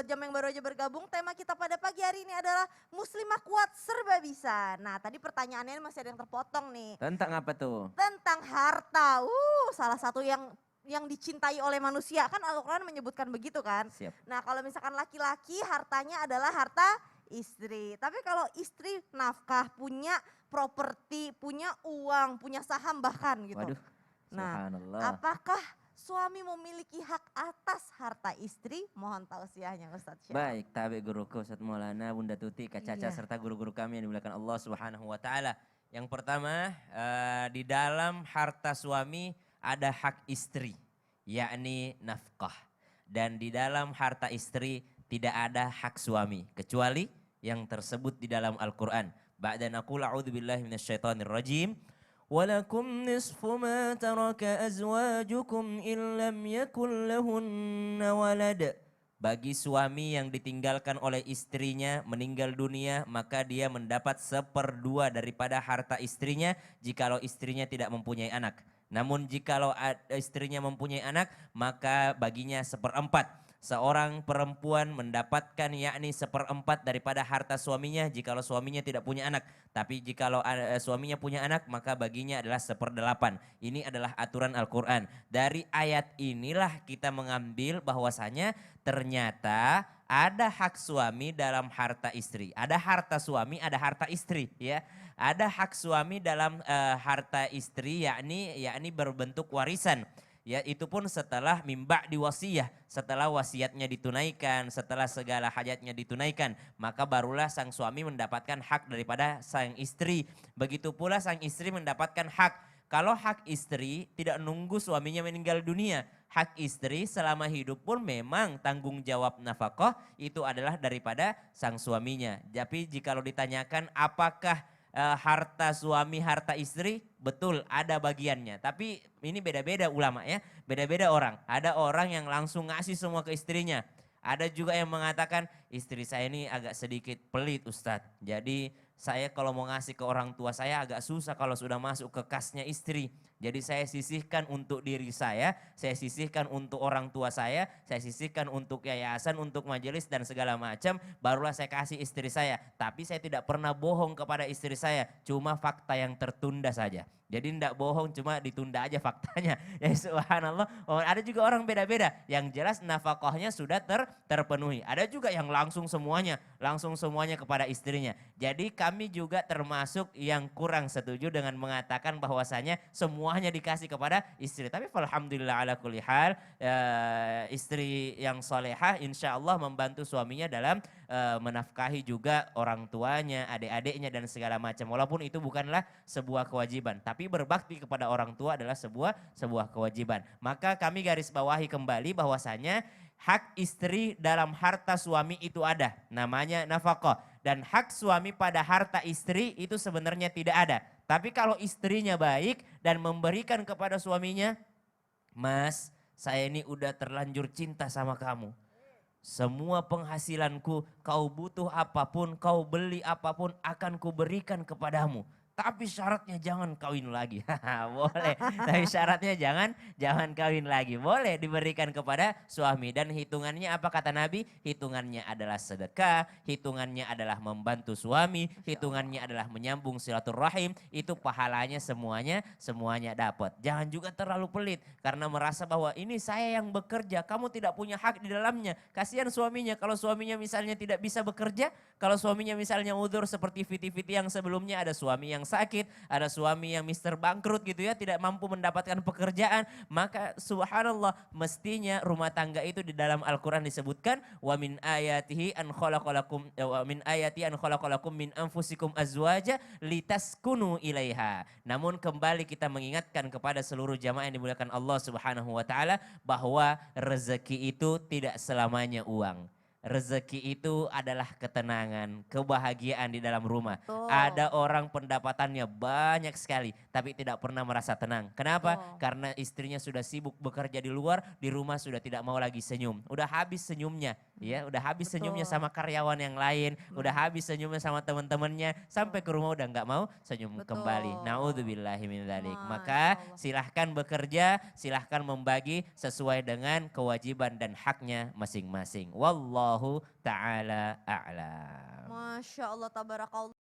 Sobat Jam yang baru aja bergabung, tema kita pada pagi hari ini adalah Muslimah kuat serba bisa. Nah tadi pertanyaannya masih ada yang terpotong nih. Tentang apa tuh? Tentang harta, salah satu yang dicintai oleh manusia. Kan Al-Quran menyebutkan begitu kan. Siap. Nah kalau misalkan laki-laki hartanya adalah harta istri. Tapi kalau istri nafkah, punya properti, punya uang, punya saham bahkan gitu. Waduh, Nah subhanallah. apakah suami memiliki hak atas harta istri? Mohon tausiahnya Ustadz Syah. Baik, tabi guruku Ustaz Maulana, Bunda Tuti, Kak Caca, Iya. serta guru-guru kami yang dimuliakan Allah Subhanahu wa taala. Yang pertama, di dalam harta suami ada hak istri, yakni nafkah. Dan di dalam harta istri tidak ada hak suami, kecuali yang tersebut di dalam Al-Qur'an. Ba'da naqul a'udzubillahi minasyaitonir rajim. ولكم نصف ما ترك أزواجكم إن لم يكن لهن ولد. Bagi suami yang ditinggalkan oleh istrinya meninggal dunia, maka dia mendapat 1/2 daripada harta istrinya jikalau istrinya tidak mempunyai anak. Namun jikalau istrinya mempunyai anak, maka baginya 1/4. Seorang perempuan mendapatkan yakni 1/4 daripada harta suaminya jikalau suaminya tidak punya anak. Tapi jikalau suaminya punya anak, maka baginya adalah 1/8. Ini adalah aturan Al-Quran. Dari ayat inilah kita mengambil bahwasanya ternyata ada hak suami dalam harta istri. Ada harta suami, ada harta istri, ya. Ada hak suami dalam harta istri, yakni berbentuk warisan. Ya, itu pun setelah mimba diwasiyah, setelah wasiatnya ditunaikan, setelah segala hajatnya ditunaikan, maka barulah sang suami mendapatkan hak daripada sang istri. Begitu pula sang istri mendapatkan hak. Kalau hak istri tidak nunggu suaminya meninggal dunia, hak istri selama hidup pun memang tanggung jawab nafkah itu adalah daripada sang suaminya. Tapi jikalau ditanyakan apakah harta suami, harta istri, betul ada bagiannya. Tapi ini beda-beda ulama ya, beda-beda orang. Ada orang yang langsung ngasih semua ke istrinya. Ada juga yang mengatakan istri saya ini agak sedikit pelit Ustadz. Jadi saya kalau mau ngasih ke orang tua saya agak susah kalau sudah masuk ke kasnya istri. Jadi saya sisihkan untuk diri saya sisihkan untuk orang tua saya sisihkan untuk yayasan, untuk majelis dan segala macam. Barulah saya kasih istri saya. Tapi saya tidak pernah bohong kepada istri saya. Cuma fakta yang tertunda saja. Jadi tidak bohong, cuma ditunda aja faktanya. Ya subhanallah. Oh, ada juga orang beda-beda. Yang jelas nafkahnya sudah terpenuhi. Ada juga yang langsung semuanya kepada istrinya. Jadi kami juga termasuk yang kurang setuju dengan mengatakan bahwasanya semuanya dikasih kepada istri. Tapi alhamdulillah ala kulli hal, istri yang solehah insya Allah membantu suaminya dalam menafkahi juga orang tuanya, adik-adiknya dan segala macam. Walaupun itu bukanlah sebuah kewajiban, tapi berbakti kepada orang tua adalah sebuah kewajiban. Maka kami garis bawahi kembali bahwasanya hak istri dalam harta suami itu ada, namanya nafkah. Dan hak suami pada harta istri itu sebenarnya tidak ada. Tapi kalau istrinya baik dan memberikan kepada suaminya, Mas, saya ini udah terlanjur cinta sama kamu. Semua penghasilanku, kau butuh apapun, kau beli apapun akan kuberikan kepadamu. Tapi syaratnya jangan kawin lagi. Boleh. Tapi syaratnya jangan kawin lagi. Boleh diberikan kepada suami. Dan hitungannya apa kata Nabi? Hitungannya adalah sedekah. Hitungannya adalah membantu suami. Hitungannya adalah menyambung silaturahim. Itu pahalanya semuanya dapat. Jangan juga terlalu pelit. Karena merasa bahwa ini saya yang bekerja. Kamu tidak punya hak di dalamnya. Kasihan suaminya. Kalau suaminya misalnya tidak bisa bekerja. Kalau suaminya misalnya udzur seperti Viti-Viti yang sebelumnya, ada suami yang sakit, ada suami yang Mister Bangkrut gitu ya, tidak mampu mendapatkan pekerjaan, maka subhanallah mestinya rumah tangga itu di dalam Al-Quran disebutkan wa min ayatihi an khalaqalakum min anfusikum azwaja litaskunu ilaiha. Namun kembali kita mengingatkan kepada seluruh jamaah yang dimuliakan Allah Subhanahu wa taala bahwa rezeki itu tidak selamanya uang. Rezeki itu adalah ketenangan, kebahagiaan di dalam rumah. Betul. Ada orang pendapatannya banyak sekali tapi tidak pernah merasa tenang. Kenapa? Betul. Karena istrinya sudah sibuk bekerja di luar, di rumah sudah tidak mau lagi senyum. Udah habis senyumnya, ya, udah habis senyumnya sama karyawan yang lain, udah habis senyumnya sama teman-temannya, sampai ke rumah udah nggak mau senyum kembali. Naudzubillahi min dzalik. Maka silahkan bekerja, silahkan membagi sesuai dengan kewajiban dan haknya masing-masing. Wallahu Wallahu ta'ala a'lam. Masya Allah, tabarakallah.